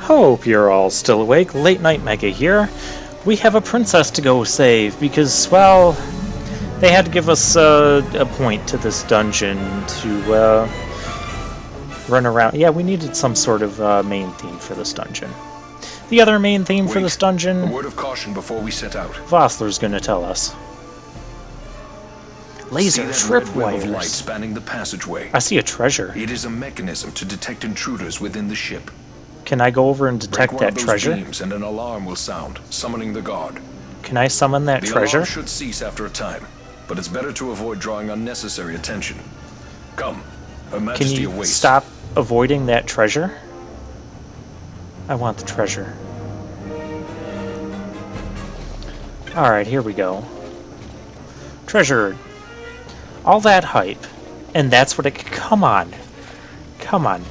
Hope you're all still awake. Late Night Mega here. We have a princess to go save because, well, they had to give us a point to this dungeon to run around. Yeah, we needed some sort of main theme for this dungeon. The other main theme for this dungeon... A word of caution before we set out. Vossler's gonna tell us. Laser tripwires. Light spanning the passageway. I see a treasure. It is a mechanism to detect intruders within the ship. Can I go over and detect that treasure? Beams and an alarm will sound, summoning the guard. Can I summon that treasure? The alarm should cease after a time, but it's better to avoid drawing unnecessary attention. Come, Her Majesty awaits. Can you stop avoiding that treasure? I want the treasure. Alright, here we go. Treasure. All that hype. And that's what it... Come on. Come on.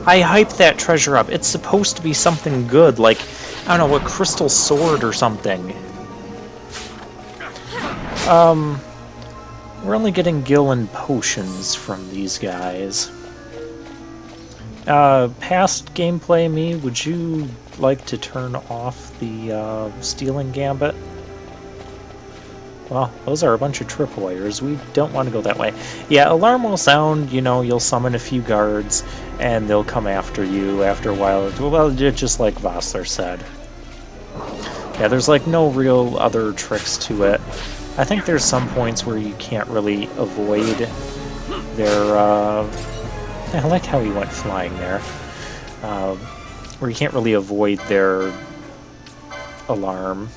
I hyped that treasure up. It's supposed to be something good, like, I don't know, a crystal sword or something. We're only getting gil and potions from these guys. Past gameplay me, would you like to turn off the stealing gambit? Well, those are a bunch of tripwires. We don't want to go that way. Yeah, alarm will sound, you know, you'll summon a few guards, and they'll come after you after a while. Well, just like Vossler said. Yeah, there's like no real other tricks to it. I think there's some points where you can't really avoid their, I like how he went flying there. Where you can't really avoid their alarm.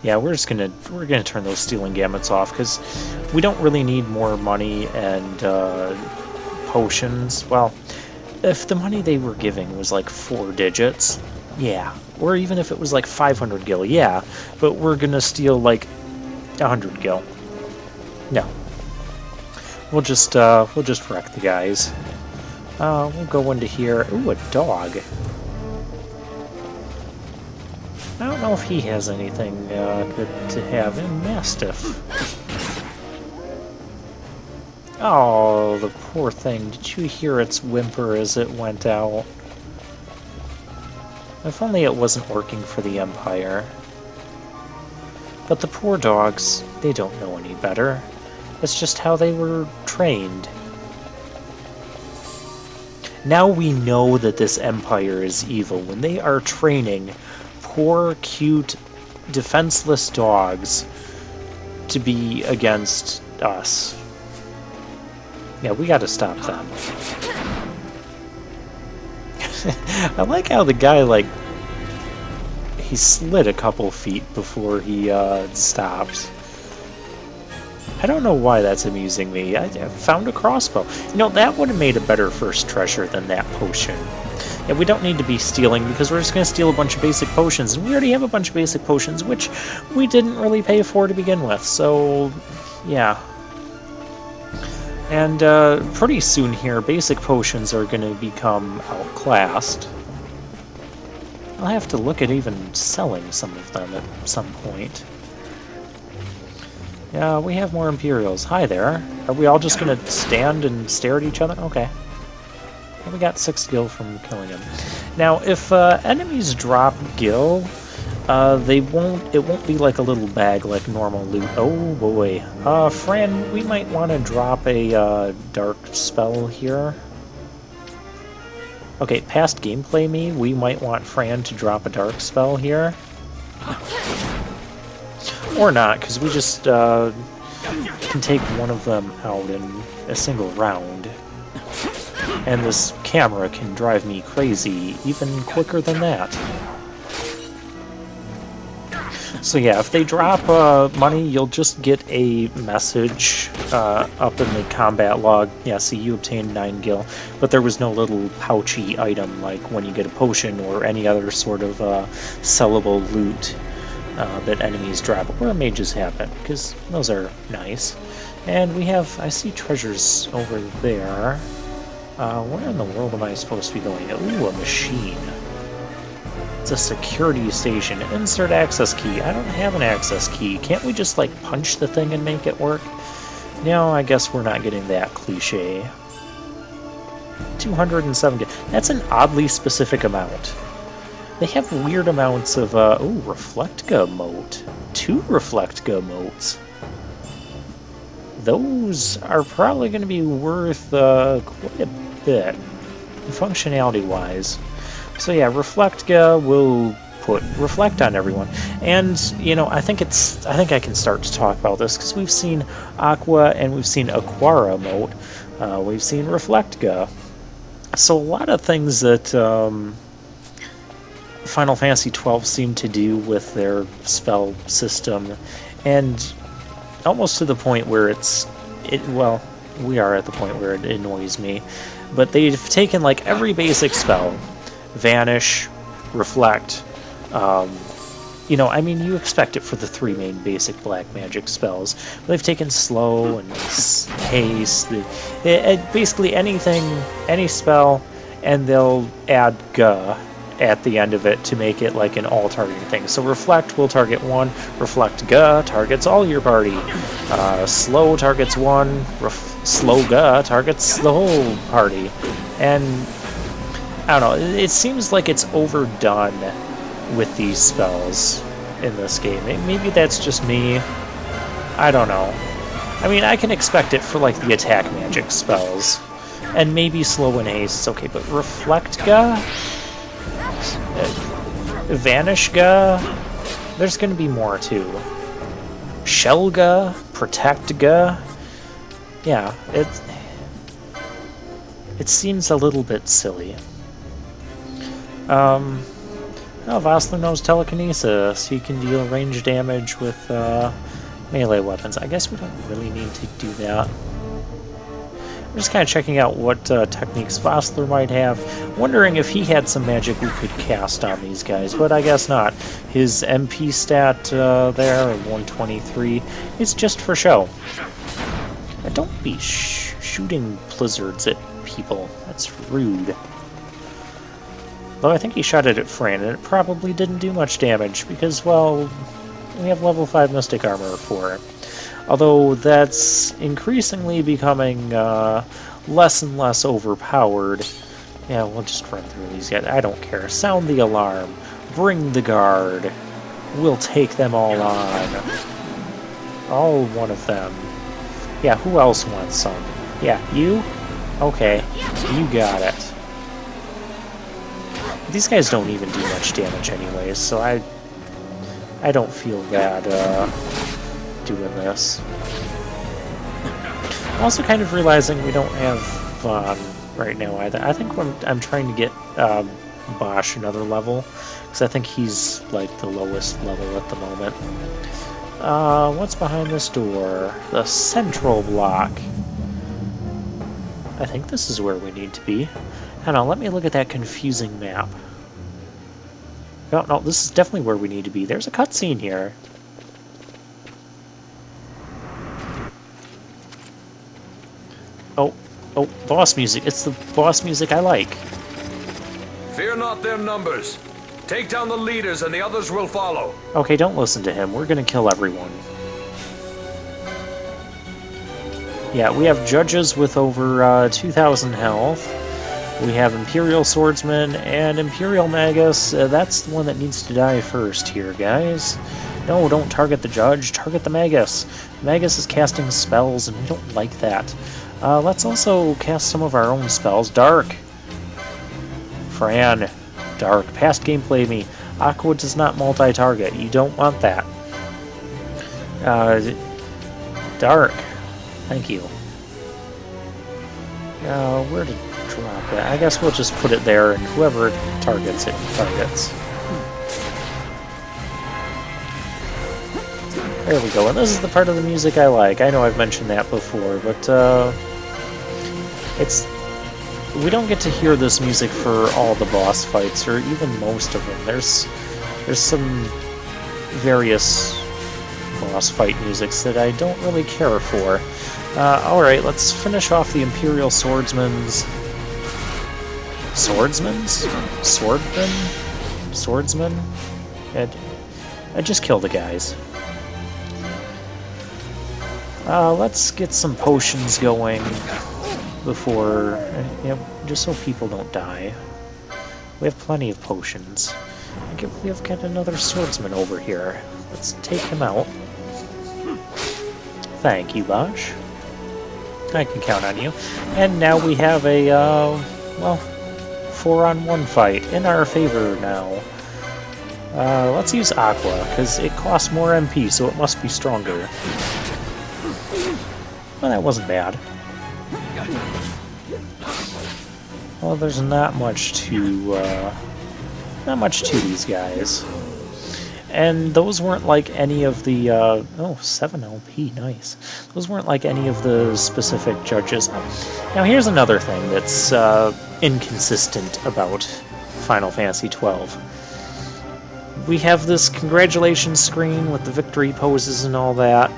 Yeah, we're gonna turn those stealing gambits off because we don't really need more money and potions. Well, if the money they were giving was like 4 digits, yeah, or even if it was like 500 gil, yeah, but we're gonna steal like 100 gil. No, we'll just wreck the guys. We'll go into here. Ooh, a dog. I don't know if he has anything good to have in Mastiff. Oh, the poor thing. Did you hear its whimper as it went out? If only it wasn't working for the Empire. But the poor dogs, they don't know any better. It's just how they were trained. Now we know that this Empire is evil when they are training poor, cute, defenseless dogs to be against us. Yeah, we gotta stop them. I like how the guy, like, he slid a couple feet before he stopped. I don't know why that's amusing me. I found a crossbow. You know, that would have made a better first treasure than that potion. Yeah, we don't need to be stealing because we're just going to steal a bunch of basic potions. And we already have a bunch of basic potions, which we didn't really pay for to begin with. So, yeah. And pretty soon here, basic potions are going to become outclassed. I'll have to look at even selling some of them at some point. Yeah, we have more Imperials. Hi there. Are we all just going to stand and stare at each other? Okay. Well, we got 6 gil from killing him. Now, if enemies drop gil, it won't be like a little bag like normal loot. Oh boy. Fran, we might want to drop a dark spell here. Okay, past gameplay me, we might want Fran to drop a dark spell here. Or not, because we just can take one of them out in a single round. And this camera can drive me crazy even quicker than that. So yeah, if they drop money, you'll just get a message up in the combat log. Yeah, see, you obtained 9 gil, but there was no little pouchy item like when you get a potion or any other sort of sellable loot that enemies drop, or mages have it, because those are nice. And we have, I see treasures over there. Where in the world am I supposed to be going? Ooh, a machine. It's a security station. Insert access key. I don't have an access key. Can't we just, like, punch the thing and make it work? No, I guess we're not getting that cliche. 270. That's an oddly specific amount. They have weird amounts of, ooh, Reflectga mote. 2 Reflectga motes. Those are probably going to be worth quite a bit, functionality-wise. So yeah, Reflectga will put Reflect on everyone. And, you know, I think I can start to talk about this, because we've seen Aqua and we've seen Aquara mote. We've seen Reflectga. So a lot of things that Final Fantasy XII seem to do with their spell system, and almost to the point where well, we are at the point where it annoys me, but they've taken like every basic spell, Vanish, Reflect, you know, I mean, you expect it for the 3 main basic black magic spells. But they've taken Slow and Haste, basically anything, any spell, and they'll add Ga at the end of it to make it like an all-targeting thing. So Reflect will target 1, Reflect Ga targets all your party, Slow targets 1, Slow Ga targets the whole party. And, I don't know, it seems like it's overdone with these spells in this game. Maybe that's just me. I don't know. I mean, I can expect it for like the attack magic spells. And maybe Slow and Haste is okay, but Reflectga? Vanishga? There's gonna be more too. Shellga? Protectga? Yeah, it seems a little bit silly. Oh, Vossler knows telekinesis. He can deal range damage with melee weapons. I guess we don't really need to do that. I'm just kind of checking out what techniques Vossler might have. Wondering if he had some magic we could cast on these guys, but I guess not. His MP stat there, 123, is just for show. And don't be shooting blizzards at people. That's rude. Though I think he shot it at Fran, and it probably didn't do much damage, because, well, we have level 5 Mystic Armor for it. Although that's increasingly becoming less and less overpowered. Yeah, we'll just run through these guys. I don't care. Sound the alarm. Bring the guard. We'll take them all on. All one of them. Yeah, who else wants some? Yeah, you? Okay, you got it. These guys don't even do much damage anyways, so I don't feel bad doing this. I'm also kind of realizing we don't have Vaughn right now either. I think I'm trying to get Bosch another level, because I think he's like the lowest level at the moment. What's behind this door? The central block. I think this is where we need to be. Hang on, let me look at that confusing map. No, this is definitely where we need to be. There's a cutscene here. Oh, boss music. It's the boss music I like. Fear not their numbers. Take down the leaders and the others will follow. Okay, don't listen to him. We're gonna kill everyone. Yeah, we have judges with over 2,000 health. We have Imperial Swordsman and Imperial Magus. That's the one that needs to die first here, guys. No, don't target the judge. Target the Magus. Magus is casting spells, and we don't like that. Let's also cast some of our own spells. Dark. Fran. Dark. Past gameplay me. Aqua does not multi-target. You don't want that. Dark. Thank you. Where to drop it? I guess we'll just put it there, and whoever targets it targets. There we go, and this is the part of the music I like. I know I've mentioned that before, but we don't get to hear this music for all the boss fights, or even most of them. There's some various boss fight musics that I don't really care for. Alright, let's finish off the Imperial Swordsman's... Swordsman's? Swordman? Swordsman? I just kill the guys. Let's get some potions going before... Yep, just so people don't die. We have plenty of potions. We have got another swordsman over here. Let's take him out. Thank you, Bosch. I can count on you. And now we have a, well, 4-on-1 fight in our favor now. Let's use Aqua, because it costs more MP, so it must be stronger. Well, that wasn't bad. Well, there's not much to these guys. And those weren't like any of the, oh, 7 LP, nice. Those weren't like any of the specific judges. Now here's another thing that's inconsistent about Final Fantasy XII. We have this congratulations screen with the victory poses and all that.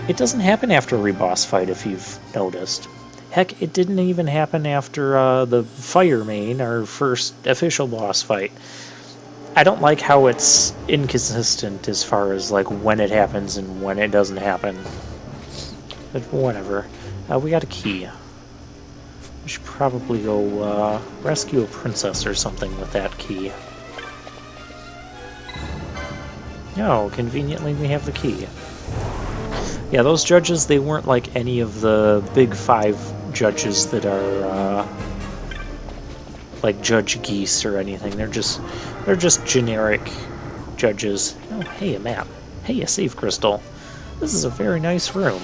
It doesn't happen after a reboss fight, if you've noticed. Heck, it didn't even happen after the Fire Main, our first official boss fight. I don't like how it's inconsistent as far as like when it happens and when it doesn't happen. But whatever. We got a key. We should probably go rescue a princess or something with that key. Oh, conveniently we have the key. Yeah, those judges, they weren't like any of the big 5 judges that are like Judge Geese or anything. They're just generic judges. Oh, hey, a map. Hey, a save crystal. This is a very nice room.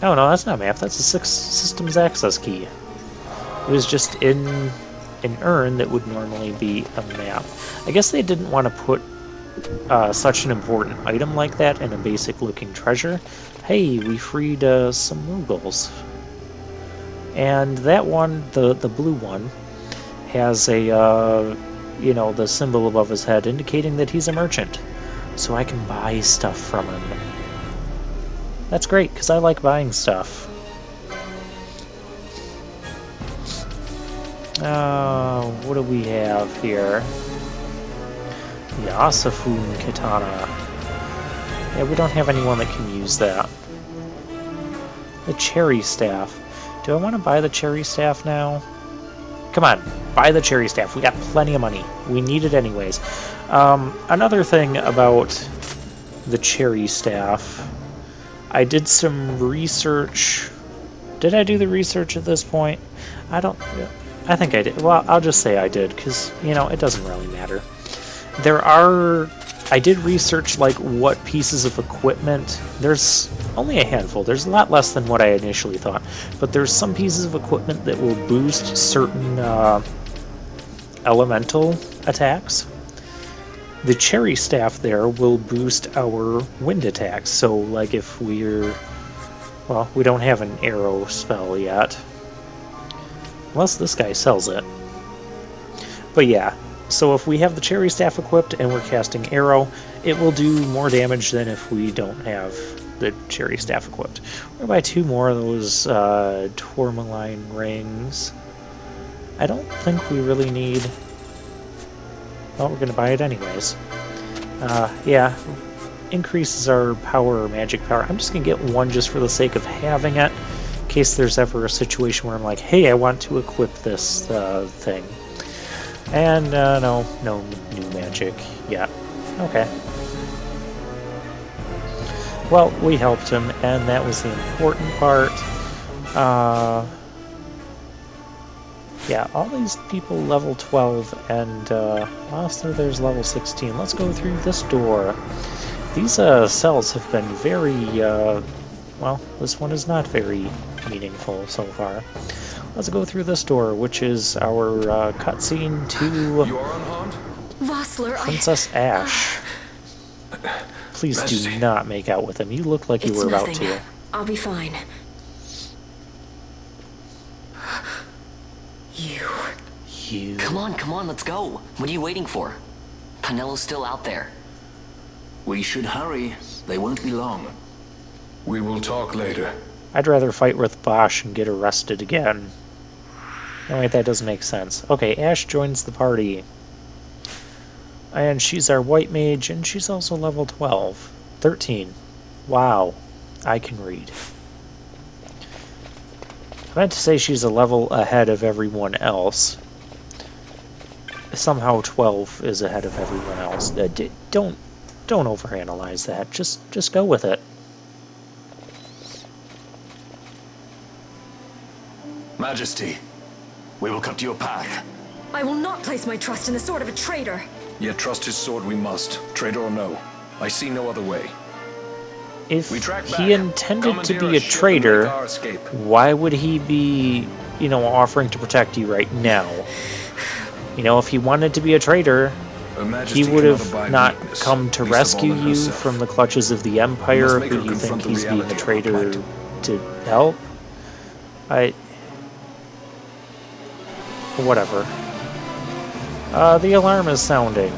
Oh no, that's not a map. That's a systems access key. It was just in an urn that would normally be a map. I guess they didn't want to put such an important item like that in a basic looking treasure. Hey, we freed some Moogles. And that one, the blue one, has a, you know, the symbol above his head indicating that he's a merchant. So I can buy stuff from him. That's great, because I like buying stuff. What do we have here? The Asafun Katana. Yeah, we don't have anyone that can use that. The Cherry Staff. Do I want to buy the Cherry Staff now? Come on, buy the Cherry Staff. We got plenty of money. We need it anyways. Another thing about the Cherry Staff, I did some research. Did I do the research at this point? I think I did. Well, I'll just say I did, because, you know, it doesn't really matter. I did research, like, what pieces of equipment. There's only a handful. There's a lot less than what I initially thought. But there's some pieces of equipment that will boost certain elemental attacks. The Cherry Staff there will boost our wind attacks. So, like, if we're... Well, we don't have an arrow spell yet. Unless this guy sells it. But yeah. So if we have the Cherry Staff equipped and we're casting arrow, it will do more damage than if we don't have the Cherry Staff equipped. We're going to buy 2 more of those tourmaline rings. I don't think we really need... Well, we're going to buy it anyways. Yeah, increases our power or magic power. I'm just going to get 1 just for the sake of having it, in case there's ever a situation where I'm like, hey, I want to equip this thing. And, no new magic yet. Okay. Well, we helped him, and that was the important part. Yeah, all these people level 12, and, lastly there's level 16. Let's go through this door. These, cells have been very, well, this one is not very meaningful so far. Let's go through this door, which is our cutscene to You are unharmed? Vossler, Princess Ash. Please do not make out with him. You look like you were about to. I'll be fine. You. Come on, let's go. What are you waiting for? Panelo's still out there. We should hurry. They won't be long. We will talk later. I'd rather fight with Bosch and get arrested again. No, wait, that doesn't make sense. Okay, Ash joins the party. And she's our white mage, and she's also level 12. 13. Wow. I can read. I meant to say she's a level ahead of everyone else. Somehow 12 is ahead of everyone else. Don't overanalyze that. Just go with it. Majesty, we will cut your path. I will not place my trust in the sword of a traitor. Yet trust his sword we must, traitor or no. I see no other way. If We track back. he intended to Commandeer be a ship and traitor, make our escape. why would he be, offering to protect you right now? If he wanted to be a traitor, Her Majesty he would cannot have abide not weakness, come to least of all rescue in you herself. from the clutches of the Empire, make who her you think confront the he's being a reality of her traitor plight. to help. Whatever. The alarm is sounding.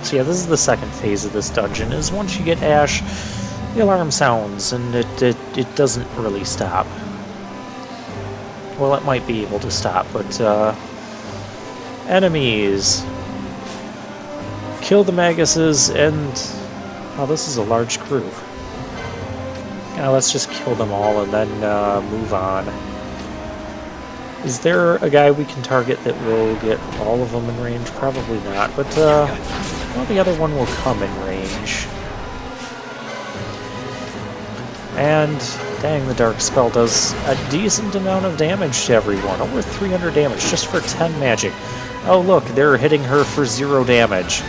So yeah, this is the second phase of this dungeon, is once you get Ash, the alarm sounds, and it doesn't really stop. Well, it might be able to stop, but, enemies. Kill the Maguses, and... oh, this is a large crew. Yeah, let's just kill them all and then, move on. Is there a guy we can target that will get all of them in range? Probably not, but, well, the other one will come in range. And, dang, the Dark Spell does a decent amount of damage to everyone. Over 300 damage, just for 10 magic. Oh, look, they're hitting her for 0 damage.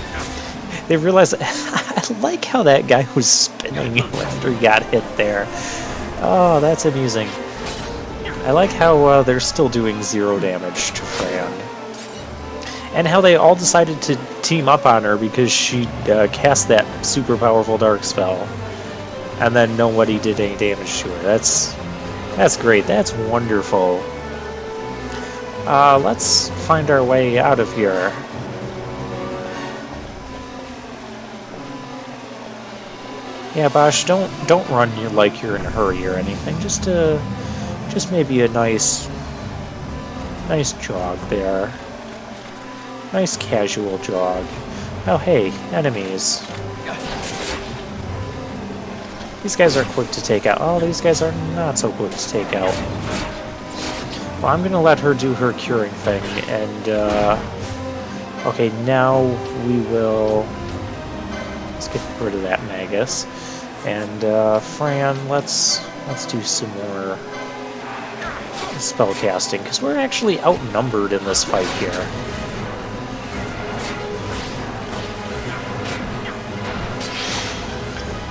They realize... I like how that guy was spinning after he got hit there. Oh, that's amusing. I like how they're still doing 0 damage to Fran. And how they all decided to team up on her because she cast that super powerful Dark Spell. And then nobody did any damage to her. That's great. That's wonderful. Let's find our way out of here. Yeah, Bosch, don't run like you're in a hurry or anything. Just maybe a nice jog there. Nice casual jog. Oh hey, enemies. These guys are quick to take out. Oh, these guys are not so quick to take out. Well, I'm gonna let her do her curing thing, and okay, now we will... let's get rid of that Magus. And Fran, let's do some more spell casting, because we're actually outnumbered in this fight here.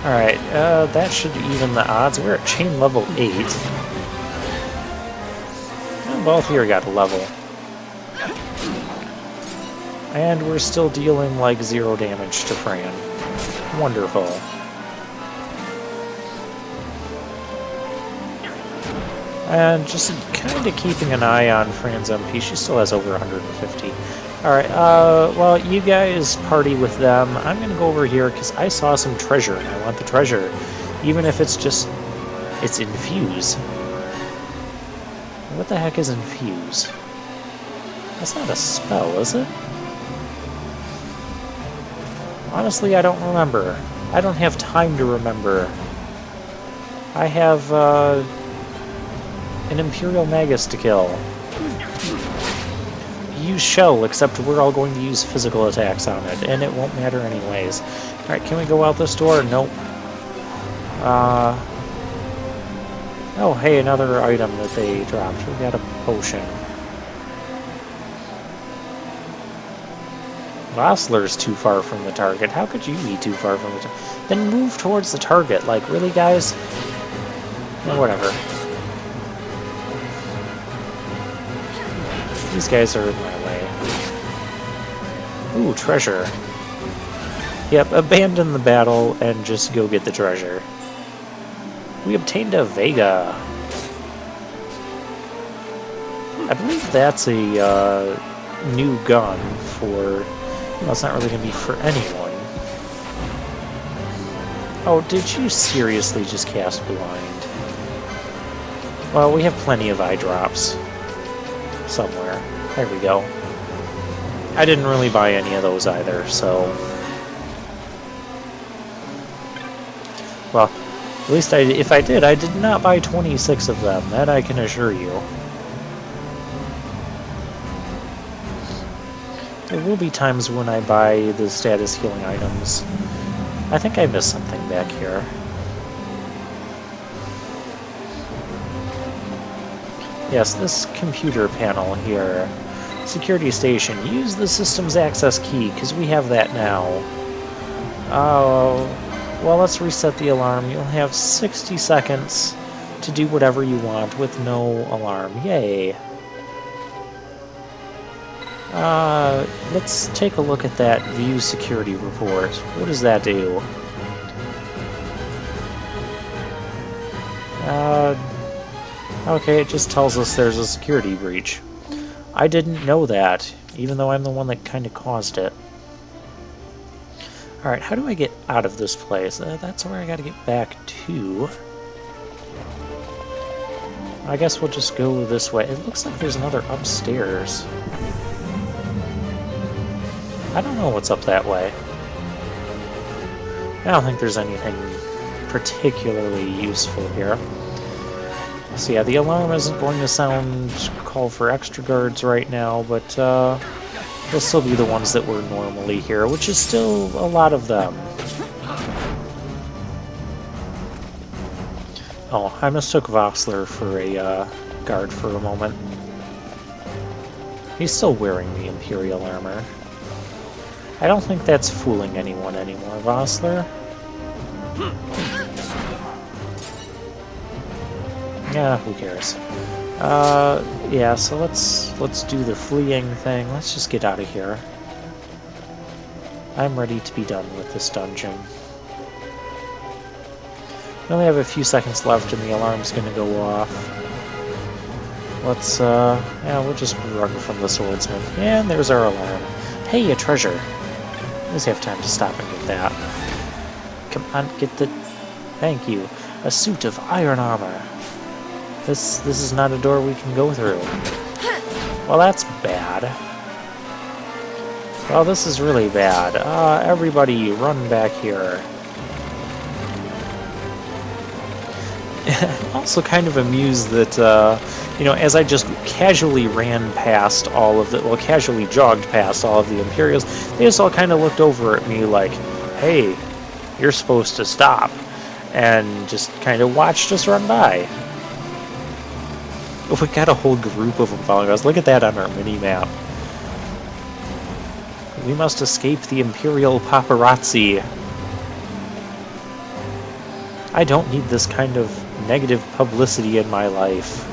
Alright, that should even the odds. We're at chain level 8. And both here got a level. And we're still dealing like 0 damage to Fran. Wonderful. And just kind of keeping an eye on Fran's MP. She still has over 150. Alright, well, you guys party with them. I'm gonna go over here because I saw some treasure and I want the treasure. Even if it's just... it's infuse. What the heck is infuse? That's not a spell, is it? Honestly, I don't remember. I don't have time to remember. I have, an Imperial Magus to kill. Use shell, except we're all going to use physical attacks on it, and it won't matter anyways. Alright, can we go out this door? Nope. Oh, hey, another item that they dropped. We got a potion. Vossler's too far from the target. How could you be too far from the target? Then move towards the target. Like, really, guys? No, whatever. These guys are in my way. Ooh, treasure. Yep, abandon the battle and just go get the treasure. We obtained a Vega. I believe that's a new gun for... well, it's not really going to be for anyone. Oh, did you seriously just cast Blind? Well, we have plenty of eye drops. Somewhere. There we go. I didn't really buy any of those either, so... well, At least if I did, I did not buy 26 of them. That I can assure you. There will be times when I buy the status healing items. I think I missed something back here. Yes, this computer panel here. Security station. Use the system's access key, because we have that now. Oh, well, let's reset the alarm. You'll have 60 seconds to do whatever you want with no alarm. Yay. Let's take a look at that view security report. What does that do? Okay, it just tells us there's a security breach. I didn't know that, even though I'm the one that kind of caused it. Alright, how do I get out of this place? That's where I gotta get back to. I guess we'll just go this way. It looks like there's another upstairs. I don't know what's up that way. I don't think there's anything particularly useful here. So yeah, the alarm isn't going to call for extra guards right now, but they'll still be the ones that were normally here, which is still a lot of them. Oh, I mistook Voxler for a guard for a moment. He's still wearing the Imperial armor. I don't think that's fooling anyone anymore, Voxler. Yeah, who cares? Yeah, so let's do the fleeing thing. Let's just get out of here. I'm ready to be done with this dungeon. We only have a few seconds left and the alarm's gonna go off. Let's, yeah, we'll just run from the swordsman. And there's our alarm. Hey, a treasure. I just have time to stop and get that. Come on, get the... Thank you. A suit of iron armor. This is not a door we can go through. Well, that's bad. Well, this is really bad. Everybody, run back here. I'm also kind of amused that, you know, as I just casually ran past all of the... Well, casually jogged past all of the Imperials, they just all kind of looked over at me like, hey, you're supposed to stop. And just kind of watched us run by. We got a whole group of them following us. Look at that on our mini-map. We must escape the Imperial paparazzi. I don't need this kind of negative publicity in my life.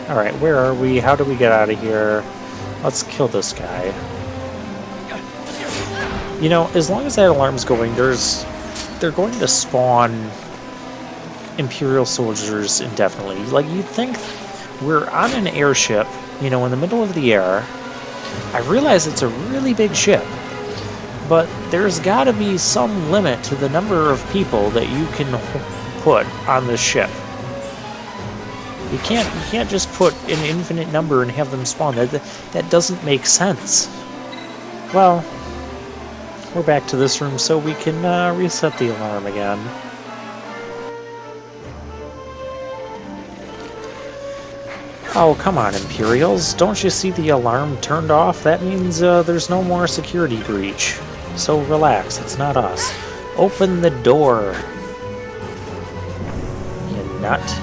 Alright, where are we? How do we get out of here? Let's kill this guy. You know, as long as that alarm's going, they're going to spawn Imperial soldiers indefinitely. Like, you'd think we're on an airship, you know, in the middle of the air. I realize it's a really big ship, but there's got to be some limit to the number of people that you can put on this ship. You can't just put an infinite number and have them spawn. That doesn't make sense. Well, we're back to this room so we can reset the alarm again. Oh, come on, Imperials. Don't you see the alarm turned off? That means there's no more security breach. So relax, it's not us. Open the door. You nut.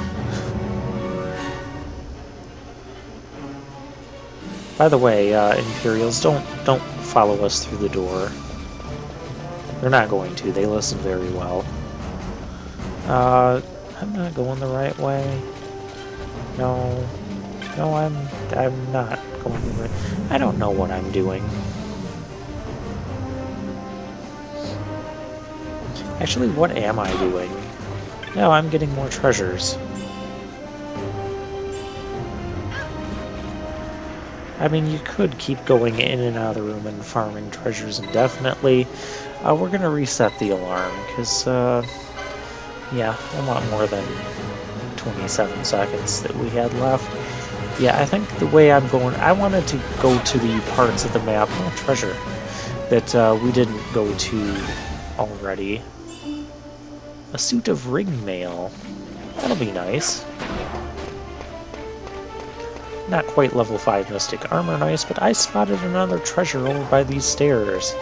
By the way, Imperials, don't follow us through the door. They're not going to. They listen very well. I'm not going the right way. No. No, I'm not going the right... I don't know what I'm doing. Actually, what am I doing? No, I'm getting more treasures. I mean, you could keep going in and out of the room and farming treasures indefinitely. We're going to reset the alarm, because, yeah, I want more than 27 seconds that we had left. Yeah, I think the way I'm going... I wanted to go to the parts of the map, treasure, that we didn't go to already. A suit of ring mail. That'll be nice. Not quite level 5 mystic armor nice, but I spotted another treasure over by these stairs.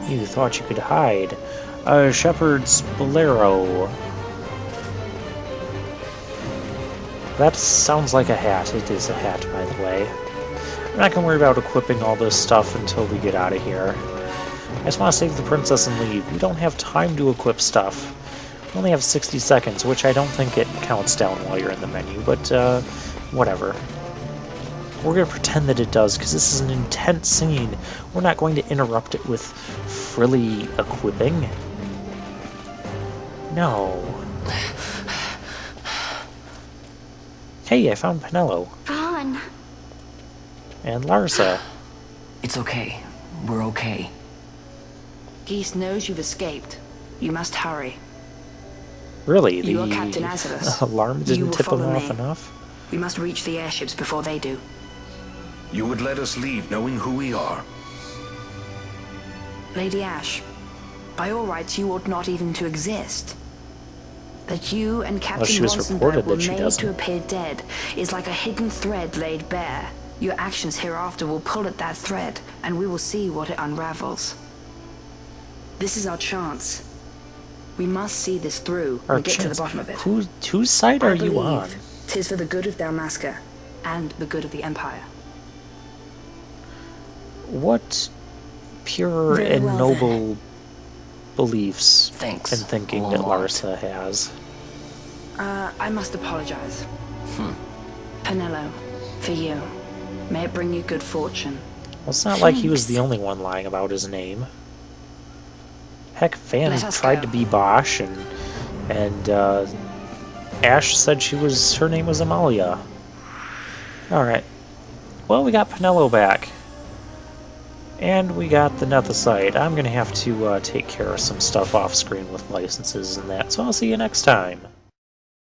You thought you could hide. A shepherd's bolero. That sounds like a hat. It is a hat, by the way. I'm not going to worry about equipping all this stuff until we get out of here. I just want to save the princess and leave. We don't have time to equip stuff. We only have 60 seconds, which I don't think it counts down while you're in the menu, but whatever. We're going to pretend that it does, because this is an intense scene. We're not going to interrupt it with frilly equipping. No. Hey, I found Penelo. Vaughn. And Larsa. It's okay. We're okay. Geese knows you've escaped. You must hurry. Really? You are The Captain Azelus. alarm You didn't will tip them follow off me. enough? We must reach the airships before they do. You would let us leave knowing who we are. Lady Ash, by all rights you ought not even to exist. That you and Captain she was reported Ronsenberg were that she made doesn't. to appear dead is like a hidden thread laid bare. Your actions hereafter will pull at that thread, and we will see what it unravels. This is our chance. We must see this through Our and get to the chance. bottom of it. Whose side are I you on? believe 'tis for the good of Dalmasca, and the good of the Empire. What pure Very and well, noble beliefs Thanks, and thinking that Lord. Larsa has? I must apologize. Penelo, for you. May it bring you good fortune. Well, it's not like he was Thanks. the only one lying about his name. Heck, Van Let us tried go. to be Bosch, and Ash said her name was Amalia. Alright. Well, we got Penelo back. And we got the Nethicite. I'm going to have to take care of some stuff off screen with licenses and that, so I'll see you next time.